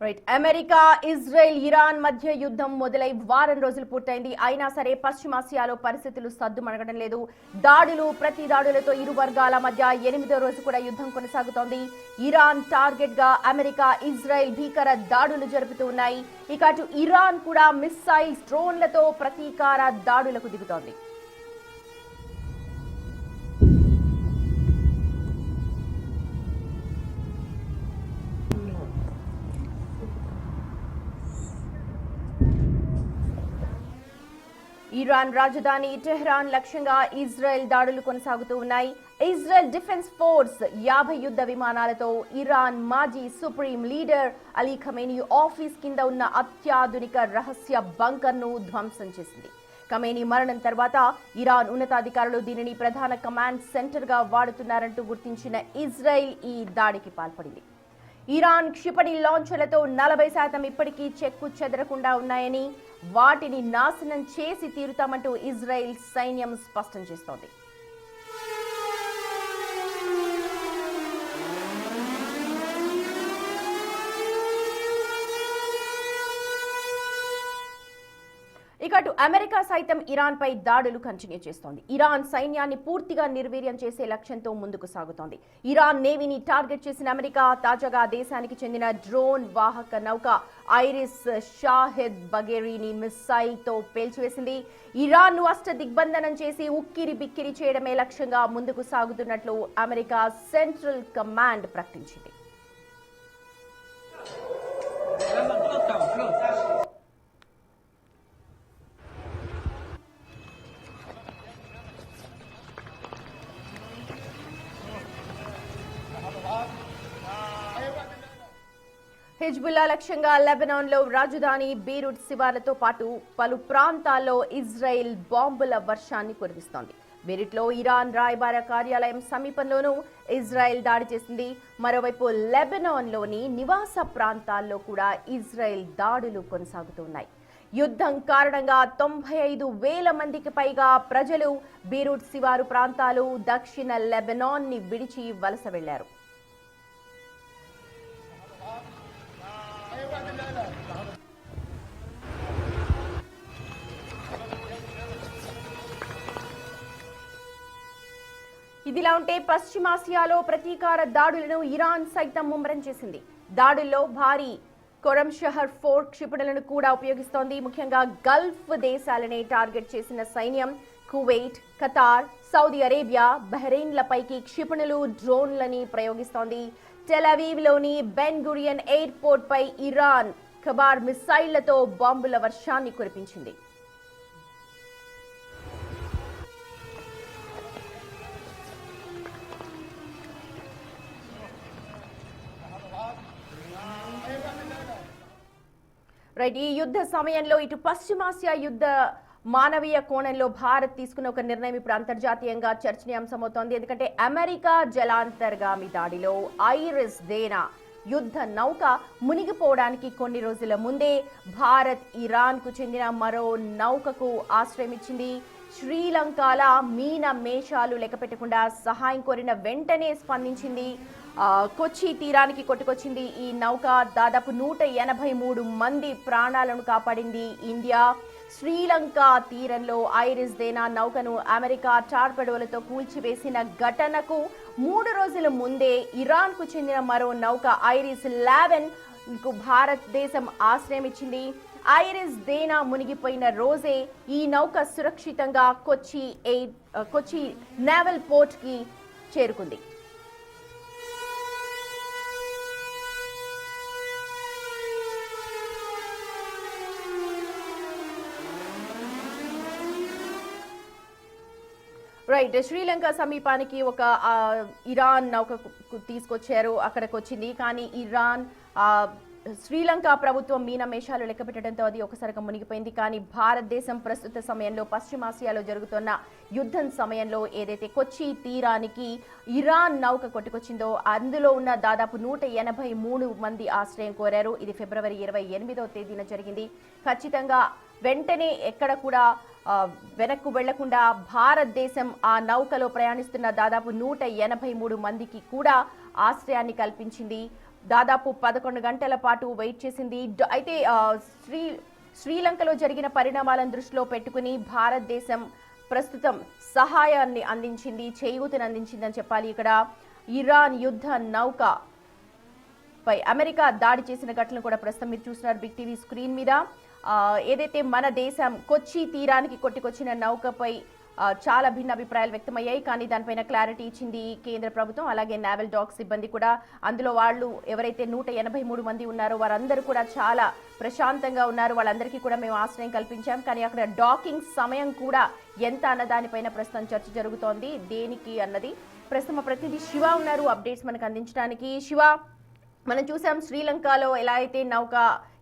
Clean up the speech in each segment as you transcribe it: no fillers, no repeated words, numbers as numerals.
Right America Israel Iran మధ్య యుద్ధం మొదలై వారం రోజులు పూర్తయింది. అయినా సరే పశ్చిమాసియాలో పరిస్థితులు సద్దుమణగడం లేదు. ప్రతి దాడులతో ఇరు వర్గాల మధ్య 8వ రోజు కూడా యుద్ధం కొనసాగుతోంది. ఇరాన్ టార్గెట్ గా అమెరికా ఇజ్రాయెల్ భీకర దాడులు జరుపుతూ ఉన్నాయి. ఇక అటు ఇరాన్ కూడా మిస్సైల్స్ డ్రోన్లతో ప్రతీకార దాడులకు దిగుతోంది. ఇరాన్ రాజధాని టెహ్రాన్ లక్ష్యంగా ఇజ్రాయెల్ దాడులు కొనసాగుతూ ఉన్నాయి. ఇజ్రాయెల్ డిఫెన్స్ ఫోర్స్ 50 యుద్ధ విమానాలతో ఇరాన్ మాజీ supreme leader Ali Khamenei office కింద ఉన్న అత్యాధునిక రహస్య బంకర్ ను ధ్వంసం చేసింది. ఖమేనీ మరణం తర్వాత ఇరాన్ ఉన్నతాధికారులు దీనిని ప్రధాన కమాండ్ సెంటర్ గా వాడుతున్నారంటూ గుర్తించిన ఇజ్రాయెల్ ఈ దాడికి పాల్పడింది. ఇరాన్ క్షిపణి లాంఛర్లతో 40% ఇప్పటికీ చెక్కు చెదరకుండా ఉన్నాయని, వాటిని నాశనం చేసి తీరుతామంటూ ఇజ్రాయెల్ సైన్యం స్పష్టం చేస్తోంది. ఇక అటు అమెరికా సైతం ఇరాన్ పై దాడులు కంటిన్యూ చేస్తోంది. ఇరాన్ సైన్యాన్ని పూర్తిగా నిర్వీర్యం చేసే లక్ష్యంతో ముందుకు సాగుతోంది. ఇరాన్ నేవీని టార్గెట్ చేసిన అమెరికా తాజాగా దేశానికి చెందిన డ్రోన్ వాహక నౌక ఐరిస్ షాహిద్ బగేరీని మిస్సైల్ తో పేల్చివేసింది. ఇరాన్ ను అష్ట దిగ్బంధనం చేసి ఉక్కిరి బిక్కిరి చేయడమే లక్ష్యంగా ముందుకు సాగుతున్నట్లు అమెరికా సెంట్రల్ కమాండ్ ప్రకటించింది. హిజ్బుల్లా లక్ష్యంగా లెబనాన్లో రాజధాని బీరూట్ శివార్లతో పాటు పలు ప్రాంతాల్లో ఇజ్రాయెల్ బాంబుల వర్షాన్ని కురిపిస్తోంది. బీరూట్లో ఇరాన్ రాయబార కార్యాలయం సమీపంలోనూ ఇజ్రాయెల్ దాడి చేసింది. మరోవైపు లెబనాన్లోని నివాస ప్రాంతాల్లో కూడా ఇజ్రాయెల్ దాడులు కొనసాగుతున్నాయి. యుద్ధం కారణంగా 95,000 మందికి పైగా ప్రజలు బీరూట్ శివారు ప్రాంతాలు, దక్షిణ లెబనాన్ ని విడిచి వలస వెళ్లారు. ఇదిలా ఉంటే పశ్చిమాసియాలో ప్రతీకార దాడులను ఇరాన్ సైతం ముమ్మరం చేసింది. దాడుల్లో భారీ కొరం షహర్ 4 క్షిపణులను కూడా ఉపయోగిస్తోంది. ముఖ్యంగా గల్ఫ్ దేశాలనే టార్గెట్ చేసిన సైన్యం కువైట్, ఖతార్, సౌదీ అరేబియా, బహ్రెయిన్లపైకి క్షిపణులు, డ్రోన్లని ప్రయోగిస్తోంది. టెల్ అవీవ్లోని బెన్ గురియన్ ఎయిర్పోర్ట్ పై ఇరాన్ ఖబార్ మిసైళ్లతో బాంబుల వర్షాన్ని కురిపించింది. రైట్, ఈ యుద్ధ సమయంలో ఇటు పశ్చిమాసియా యుద్ధ మానవీయ కోణంలో భారత్ తీసుకున్న ఒక నిర్ణయం ఇప్పుడు అంతర్జాతీయంగా చర్చనీయాంశమవుతోంది. ఎందుకంటే అమెరికా జలాంతర్గామి దాడిలో ఐరిస్ దేనా యుద్ధ నౌక మునిగిపోవడానికి కొన్ని రోజుల ముందే భారత్ ఇరాన్ కు చెందిన మరో నౌకకు ఆశ్రయం ఇచ్చింది. శ్రీలంకల మీన మేషాలు లెక్కపెట్టకుండా సహాయం కోరిన వెంటనే స్పందించింది. కొచ్చి తీరానికి కొట్టుకొచ్చింది. ఈ నౌక దాదాపు 183 మంది ప్రాణాలను కాపాడింది. ఇండియా శ్రీలంక తీరంలో ఐరిస్ దేనా నౌకను అమెరికా టార్పెడోలతో కూల్చివేసిన ఘటనకు 3 రోజుల ముందే ఇరాన్ కు చెందిన మరో నౌక ఐరిస్ 11 కు భారతదేశం ఆశ్రయం ఇచ్చింది. ఐరిస్ దేనా మునిగిపోయిన రోజే ఈ నౌక సురక్షితంగా కొచ్చి నేవల్ పోర్ట్ కి చేరుకుంది. రైట్, శ్రీలంక సమీపానికి ఒక ఇరాన్ నౌక తీసుకొచ్చారు, అక్కడికి వచ్చింది. కానీ ఇరాన్ శ్రీలంక ప్రభుత్వం మీనమేషాలు లెక్క పెట్టడంతో అది ఒకసారిగా మునిగిపోయింది. కానీ భారతదేశం ప్రస్తుత సమయంలో పశ్చిమాసియాలో జరుగుతున్న యుద్ధం సమయంలో ఏదైతే కొచ్చి తీరానికి ఇరాన్ నౌక కొట్టుకొచ్చిందో అందులో ఉన్న దాదాపు 183 మంది ఆశ్రయం కోరారు. ఇది ఫిబ్రవరి 28వ తేదీన జరిగింది. ఖచ్చితంగా వెంటనే ఎక్కడ కూడా వెనక్కు వెళ్లకుండా భారతదేశం ఆ నౌకలో ప్రయాణిస్తున్న దాదాపు 183 మందికి కూడా ఆశ్రయాన్ని కల్పించింది. దాదాపు 11 గంటల పాటు వెయిట్ చేసింది. అయితే శ్రీలంకలో జరిగిన పరిణామాలను దృష్టిలో పెట్టుకుని భారతదేశం ప్రస్తుతం సహాయాన్ని అందించింది, చేయూతను అందించిందని చెప్పాలి. ఇక్కడ ఇరాన్ యుద్ధ నౌక పై అమెరికా దాడి చేసిన ఘటనలు కూడా ప్రస్తుతం మీరు చూస్తున్నారు బిగ్ టీవీ స్క్రీన్ మీద. ఏదైతే మన దేశం కొచ్చి తీరానికి కొట్టుకొచ్చిన నౌకపై చాలా భిన్న అభిప్రాయాలు వ్యక్తమయ్యాయి. కానీ దానిపైన క్లారిటీ ఇచ్చింది కేంద్ర ప్రభుత్వం. అలాగే నేవల్ డాక్ సిబ్బంది కూడా, అందులో వాళ్ళు ఎవరైతే 183 మంది ఉన్నారో వారందరూ కూడా చాలా ప్రశాంతంగా ఉన్నారు. వాళ్ళందరికీ కూడా మేము ఆశ్రయం కల్పించాం. కానీ అక్కడ డాకింగ్ సమయం కూడా ఎంత అన్న దానిపైన ప్రస్తుతం చర్చ జరుగుతోంది. దేనికి అన్నది ప్రస్తుతం ప్రతినిధి శివ ఉన్నారు అప్డేట్స్ మనకు అందించడానికి. శివ, మనం చూసాం శ్రీలంకలో ఎలా అయితే నౌక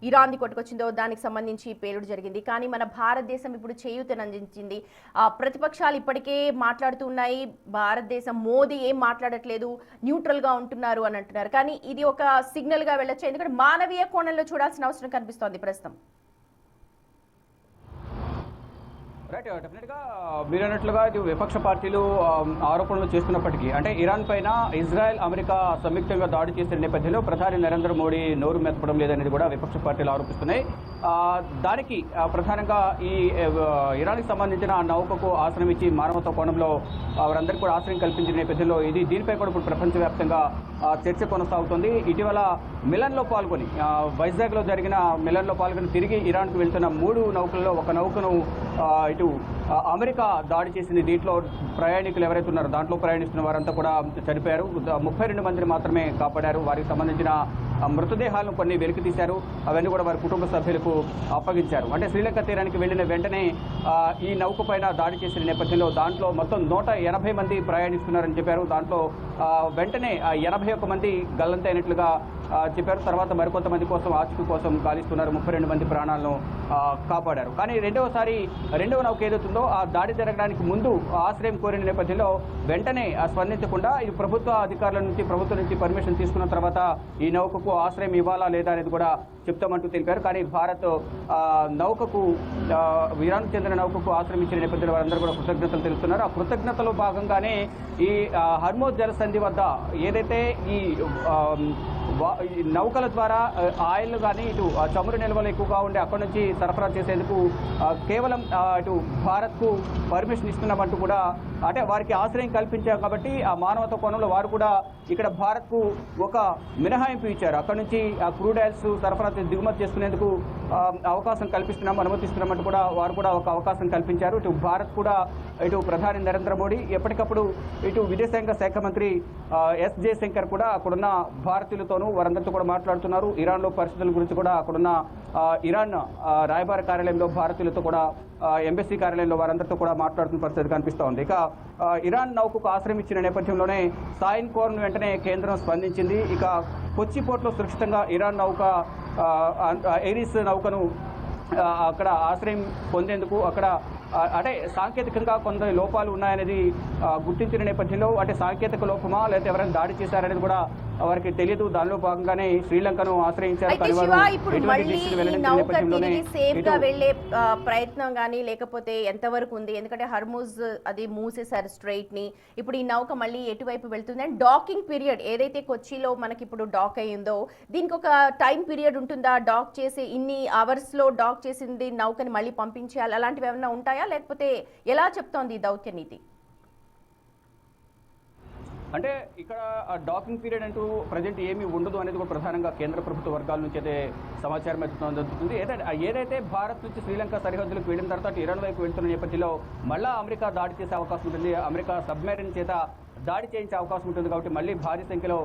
ఇరాన్ది కొట్టుకొచ్చిందో దానికి సంబంధించి పేలుడు జరిగింది. కానీ మన భారతదేశం ఇప్పుడు చేయూతను అందించింది. ప్రతిపక్షాలు ఇప్పటికే మాట్లాడుతూ ఉన్నాయి, భారతదేశం మోదీ ఏం మాట్లాడట్లేదు, న్యూట్రల్గా ఉంటున్నారు అని అంటున్నారు. కానీ ఇది ఒక సిగ్నల్గా వెళ్ళొచ్చు, ఎందుకంటే మానవీయ కోణంలో చూడాల్సిన అవసరం కనిపిస్తోంది ప్రస్తుతం. రైట్, డెఫినెట్గా మీరు అన్నట్లుగా ఇది విపక్ష పార్టీలు ఆరోపణలు చేస్తున్నప్పటికీ, అంటే ఇరాన్ పైన ఇజ్రాయెల్ అమెరికా సంయుక్తంగా దాడి చేసిన నేపథ్యంలో ప్రధాని నరేంద్ర మోడీ నోరు మెత్తపడం లేదనేది కూడా విపక్ష పార్టీలు ఆరోపిస్తున్నాయి. దానికి ప్రధానంగా ఈ ఇరాన్కి సంబంధించిన నౌకకు ఆశ్రయం ఇచ్చి మానవతా కోణంలో వారందరికీ కూడా ఆశ్రయం కల్పించిన నేపథ్యంలో దీనిపై కూడా ఇప్పుడు ప్రపంచవ్యాప్తంగా చర్చ కొనసాగుతుంది. ఇటీవల మిలన్లో పాల్గొని వైజాగ్లో జరిగిన మిలన్లో పాల్గొని తిరిగి ఇరాన్కు వెళ్తున్న 3 నౌకల్లో ఒక నౌకను ఇటు అమెరికా దాడి చేసింది. దీంట్లో ప్రయాణికులు ఎవరైతే ఉన్నారో దాంట్లో ప్రయాణిస్తున్న వారంతా కూడా చనిపోయారు. 32 మందిని మాత్రమే కాపాడారు. వారికి సంబంధించిన మృతదేహాలను కొన్ని వెలికి తీశారు. అవన్నీ కూడా వారి కుటుంబ సభ్యులకు అప్పగించారు. అంటే శ్రీలంక తీరానికి వెళ్ళిన వెంటనే ఈ నౌక పైన దాడి చేసిన నేపథ్యంలో దాంట్లో మొత్తం 180 మంది ప్రయాణిస్తున్నారని చెప్పారు. దాంట్లో వెంటనే 81 మంది గల్లంతైనట్లుగా చెప్పారు. తర్వాత మరికొంతమంది కోసం ఆచూకీ కోసం గాలిస్తున్నారు. 32 మంది ప్రాణాలను కాపాడారు. కానీ రెండవ నౌక ఏదవుతుందో ఆ దాడి జరగడానికి ముందు ఆశ్రయం కోరిన నేపథ్యంలో వెంటనే స్పందించకుండా ఇది ప్రభుత్వం నుంచి పర్మిషన్ తీసుకున్న తర్వాత ఈ నౌకకు ఆశ్రయం ఇవ్వాలా లేదా అనేది కూడా చెప్తామంటూ తెలిపారు. కానీ భారత్ నౌకకు ఇరాన్కు చెందిన నౌకకు ఆశ్రయం ఇచ్చిన నేపథ్యంలో వారందరూ కూడా కృతజ్ఞతలు తెలుపుతున్నారు. ఆ కృతజ్ఞతలో భాగంగానే ఈ హర్మోజ్ జలసంధి వద్ద ఏదైతే ఈ నౌకల ద్వారా ఆయిల్ కానీ ఇటు చమురు నిల్వలు ఎక్కువగా ఉండే అక్కడి నుంచి సరఫరా చేసేందుకు కేవలం ఇటు భారత్కు పర్మిషన్ ఇస్తున్నామంటూ కూడా, అంటే వారికి ఆశ్రయం కల్పించారు కాబట్టి ఆ మానవతా కోణంలో వారు కూడా ఇక్కడ భారత్కు ఒక మినహాయింపు ఇచ్చారు. అక్కడి నుంచి ఆ క్రూడ్ ఆయిల్స్ సరఫరా దిగుమతి చేసుకునేందుకు అవకాశం అనుమతిస్తున్నామంటూ కూడా వారు కూడా ఒక అవకాశం కల్పించారు. ఇటు భారత్ కూడా ఇటు ప్రధాని నరేంద్ర మోడీ ఎప్పటికప్పుడు ఇటు విదేశాంగ శాఖ మంత్రి ఎస్ జయశంకర్ కూడా అక్కడున్న భారతీయులతోనూ వారందరితో కూడా మాట్లాడుతున్నారు. ఇరాన్లో పరిస్థితుల గురించి కూడా అక్కడున్న ఇరాన్ రాయబార కార్యాలయంలో భారతీయులతో కూడా ఎంబసీ కార్యాలయంలో వారందరితో కూడా మాట్లాడుతున్న పరిస్థితి కనిపిస్తూ ఉంది. ఇక ఇరాన్ నౌకకు ఆశ్రయం ఇచ్చిన నేపథ్యంలోనే సాయిన్ కోర్ను వెంటనే కేంద్రం స్పందించింది. ఇక కొచ్చి పోర్టులో సురక్షితంగా ఇరాన్ నౌక ఎయిరిస్ నౌకను అక్కడ ఆశ్రయం పొందేందుకు అక్కడ అంటే సాంకేతికంగా కొంత లోపాలు ఉన్నాయనేది గుర్తించిన నేపథ్యంలో, అంటే సాంకేతిక లోపమా లేకపోతే ఎవరైనా దాడి చేశారనేది కూడా వారికి తెలియదు. దానిలో భాగంగానే శ్రీలంకను ఆశ్రయించారు. వెళ్లే ప్రయత్నం కానీ లేకపోతే ఎంతవరకు ఉంది? ఎందుకంటే హర్మూజ్ అది మూసేశారు స్ట్రైట్ ని. ఇప్పుడు ఈ నౌక మళ్ళీ ఎటువైపు వెళ్తుంది? అండ్ డాకింగ్ పీరియడ్ ఏదైతే కొచ్చిలో మనకి ఇప్పుడు డాక్ అయ్యిందో దీనికి ఒక టైం పీరియడ్ ఉంటుందా? డాక్ చేసి ఇన్ని అవర్స్ లో డాక్ చేసింది నౌకని మళ్ళీ పంపించేయాలి, అలాంటివి ఏమైనా ఉంటాయా? లేకపోతే ఎలా చెప్తోంది ఈ దౌత్య నీతి? అంటే ఇక్కడ డాకింగ్ పీరియడ్ అంటూ ప్రజెంట్ ఏమీ ఉండదు అనేది కూడా ప్రధానంగా కేంద్ర ప్రభుత్వ వర్గాల నుంచి అయితే సమాచారం అందుతుంది. ఏదైతే భారత్ నుంచి శ్రీలంక సరిహద్దులకు వెళ్ళిన తర్వాత ఇరాన్ వైపు వెళ్తున్న నేపథ్యంలో మళ్ళా అమెరికా దాడి చేసే అవకాశం ఉంటుంది. అమెరికా సబ్మెరైన్ చేత దాడి చేయించే అవకాశం ఉంటుంది. కాబట్టి మళ్ళీ భారీ సంఖ్యలో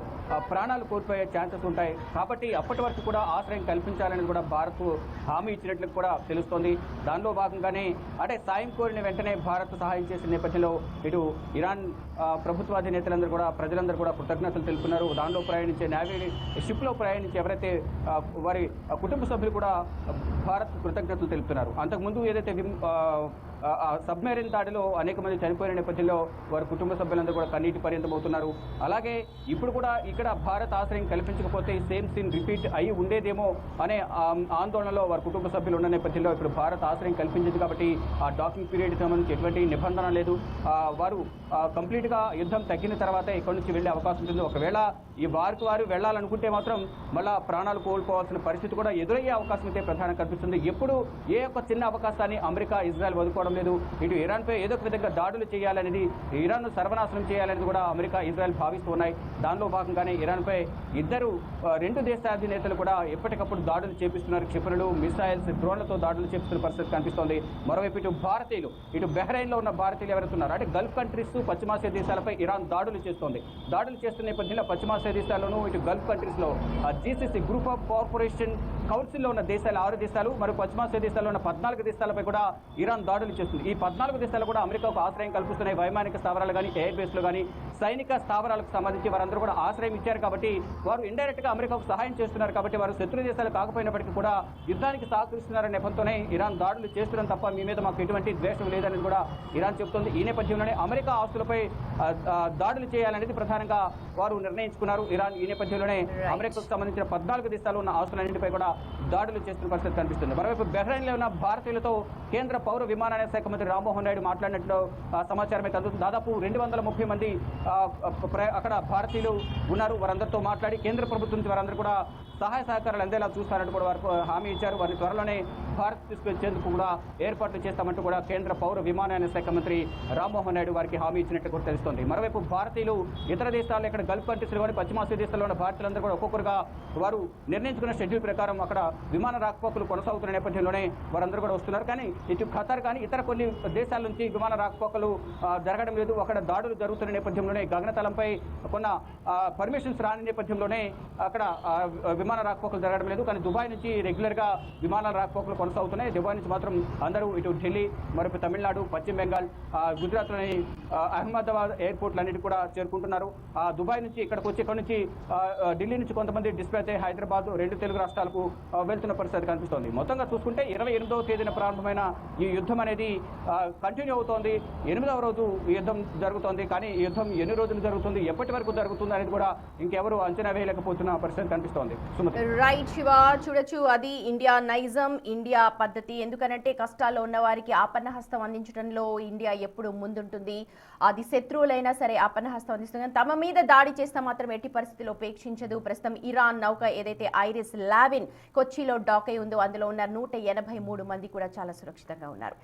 ప్రాణాలు కోల్పోయే ఛాన్సెస్ ఉంటాయి. కాబట్టి అప్పటి వరకు కూడా ఆశ్రయం కల్పించాలని కూడా భారత్ హామీ ఇచ్చినట్లు కూడా తెలుస్తోంది. దానిలో భాగంగానే అంటే సాయం కోరిన వెంటనే భారత్ సహాయం చేసిన నేపథ్యంలో ఇటు ఇరాన్ ప్రభుత్వాధినేతలందరూ కూడా ప్రజలందరూ కూడా కృతజ్ఞతలు తెలుపుతున్నారు. దానిలో ప్రయాణించే నేవీ షిప్లో ప్రయాణించే ఎవరైతే వారి కుటుంబ సభ్యులు కూడా భారత్ కృతజ్ఞతలు తెలుపుతున్నారు. అంతకుముందు ఏదైతే సబ్మెరీన్ దాడిలో అనేక మంది చనిపోయిన నేపథ్యంలో వారి కుటుంబ సభ్యులందరూ కూడా కన్నీటి పర్యంతమవుతున్నారు. అలాగే ఇప్పుడు కూడా ఇక్కడ భారత్ ఆశ్రయం కల్పించకపోతే సేమ్ సీన్ రిపీట్ అయి ఉండేదేమో అనే ఆందోళనలో వారి కుటుంబ సభ్యులు ఉన్న నేపథ్యంలో ఇప్పుడు భారత్ ఆశ్రయం కల్పించింది కాబట్టి ఆ డాకింగ్ పీరియడ్ సంబంధించి ఎటువంటి నిబంధన లేదు. వారు కంప్లీట్గా యుద్ధం తగ్గిన తర్వాతే ఇక్కడి నుంచి వెళ్ళే అవకాశం ఉంటుంది. ఒకవేళ ఈ వారు వెళ్ళాలనుకుంటే మాత్రం మళ్ళా ప్రాణాలు కోల్పోవాల్సిన పరిస్థితి కూడా ఎదురయ్యే అవకాశం అయితే ప్రధానంగా కనిపిస్తుంది. ఎప్పుడు ఏ ఒక్క చిన్న అవకాశాన్ని అమెరికా ఇజ్రాయెల్ వదులుకోవడం లేదు. ఇటు ఇరాన్పై ఏదో ఒక విధంగా దాడులు చేయాలనేది, ఇరాన్ను సర్వనాశనం చేయాలనేది కూడా అమెరికా ఇజ్రాయెల్ భావిస్తూ ఉన్నాయి. దానిలో భాగంగానే ఇరాన్పై రెండు దేశాధినేతలు కూడా ఎప్పటికప్పుడు దాడులు చేపిస్తున్నారు. క్షిపణులు, మిసైల్స్, డ్రోన్లతో దాడులు చేపిస్తున్న పరిస్థితి కనిపిస్తోంది. మరోవైపు ఇటు భారతీయులు, ఇటు బహ్రెయిన్లో ఉన్న భారతీయులు ఎవరుతున్నారు అంటే గల్ఫ్ కంట్రీస్, పశ్చిమాసియా దేశాలపై ఇరాన్ దాడులు చేస్తోంది. దాడులు చేస్తున్న నేపథ్యంలో పశ్చిమాసియా దేశాల్లోనూ ఇటు గల్ఫ్ కంట్రీస్లో జీసీసీ గ్రూప్ ఆఫ్ కోఆపరేషన్ కౌన్సిల్లో ఉన్న దేశాలు 6 దేశాలు, మరియు పశ్చిమాసియా దేశాల్లో ఉన్న 14 దేశాలపై కూడా ఇరాన్ దాడులు చేస్తుంది. ఈ 14 దేశాలు కూడా అమెరికాకు ఆశ్రయం కల్పిస్తున్నాయి. వైమానిక స్థావరాలు కానీ, ఎయిర్ బేస్లు కానీ, సైనిక స్థావరాలకు సంబంధించి వారందరూ కూడా ఆశ్రయం ఇచ్చారు కాబట్టి వారు ఇండైరెక్ట్గా అమెరికాకు సహాయం చేస్తున్నారు. కాబట్టి వారు శత్రు దేశాలు కాకపోయినప్పటికీ కూడా యుద్ధానికి సహకరిస్తున్నారనే నెపంతోనే ఇరాన్ దాడులు చేస్తున్నాం తప్ప మీ మీద మాకు ఎటువంటి ద్వేషం లేదనేది కూడా ఇరాన్ చెబుతోంది. ఈ నేపథ్యంలోనే అమెరికా ఆస్తులపై దాడులు చేయాలనేది ప్రధానంగా వారు నిర్ణయించుకున్నారు. ఇరాన్ ఈ నేపథ్యంలోనే అమెరికాకు సంబంధించిన 14 దేశాలు ఉన్న ఆస్తులన్నింటిపై కూడా దాడులు చేస్తున్న పరిస్థితి కనిపిస్తుంది. మరోవైపు బహ్రెయిన్లో ఉన్న భారతీయులతో కేంద్ర పౌర విమానయాన శాఖ మంత్రి రామ్మోహన్ నాయుడు మాట్లాడినట్లు సమాచారం అయితే అందుతుంది. దాదాపు 230 మంది అక్కడ భారతీయులు ఉన్నారు. వారందరితో మాట్లాడి కేంద్ర ప్రభుత్వం నుంచి వారందరూ కూడా సహాయ సహకారాలు అందేలా చూస్తారంటూ కూడా వారు హామీ ఇచ్చారు. వారిని త్వరలోనే భారత్ తీసుకొచ్చేందుకు కూడా ఏర్పాట్లు చేస్తామంటూ కూడా కేంద్ర పౌర విమానయాన శాఖ మంత్రి రామ్మోహన్ నాయుడు వారికి హామీ ఇచ్చినట్టు కూడా తెలుస్తోంది. మరోవైపు భారతీయులు ఇతర దేశాల్లో ఇక్కడ గల్ఫ్ కంట్రీస్లో కానీ పశ్చిమాసియా దేశాల్లో ఉన్న భారతీయులందరూ కూడా ఒక్కొక్కరుగా వారు నిర్ణయించుకున్న షెడ్యూల్ ప్రకారం అక్కడ విమాన రాకపోకలు కొనసాగుతున్న నేపథ్యంలోనే వారందరూ కూడా వస్తున్నారు. కానీ ఇటు ఖతార్ కానీ ఇతర కొన్ని దేశాల నుంచి విమాన రాకపోకలు జరగడం లేదు. అక్కడ దాడులు జరుగుతున్న నేపథ్యంలోనే గగనతలంపై కొన్న పర్మిషన్స్ రాని నేపథ్యంలోనే అక్కడ విమాన రాకపోకలు జరగడం లేదు. కానీ దుబాయ్ నుంచి రెగ్యులర్గా విమానాల రాకపోకలు కొనసాగుతున్నాయి. దుబాయ్ నుంచి మాత్రం అందరూ ఇటు ఢిల్లీ, మరొక తమిళనాడు, పశ్చిమ బెంగాల్, గుజరాత్లోని అహ్మదాబాద్ ఎయిర్పోర్ట్లన్నిటి కూడా చేరుకుంటున్నారు. దుబాయ్ నుంచి ఇక్కడికి వచ్చి ఇక్కడ నుంచి ఢిల్లీ నుంచి కొంతమంది డిస్పాచ్ అయ్యి హైదరాబాద్, 2 తెలుగు రాష్ట్రాలకు వెళ్తున్న పరిస్థితి కనిపిస్తోంది. మొత్తంగా చూసుకుంటే 28వ తేదీన ప్రారంభమైన ఈ యుద్ధం అనేది కంటిన్యూ అవుతోంది. 8వ రోజు ఈ యుద్ధం జరుగుతోంది. కానీ ఈ యుద్ధం ఎన్ని రోజులు జరుగుతుంది, ఎప్పటి వరకు జరుగుతుంది అనేది కూడా ఇంకెవరు అంచనా వేయలేకపోతున్న పరిస్థితి కనిపిస్తోంది. రైట్ శివ, చూడొచ్చు అది ఇండియా నైజం, ఇండియా పద్ధతి. ఎందుకనంటే కష్టాల్లో ఉన్న వారికి ఆపన్నహస్తం అందించడంలో ఇండియా ఎప్పుడు ముందుంటుంది. అది శత్రువులైనా సరే ఆపన్నహస్తం అందిస్తుంది. తమ మీద దాడి చేస్తే మాత్రం ఎట్టి పరిస్థితుల్లో ఉపేక్షించదు. ప్రస్తుతం ఇరాన్ నౌక ఏదైతే ఐరిస్ 11 కొచ్చిలో డాక్ అయి ఉందో అందులో ఉన్న 183 మంది కూడా చాలా సురక్షితంగా ఉన్నారు.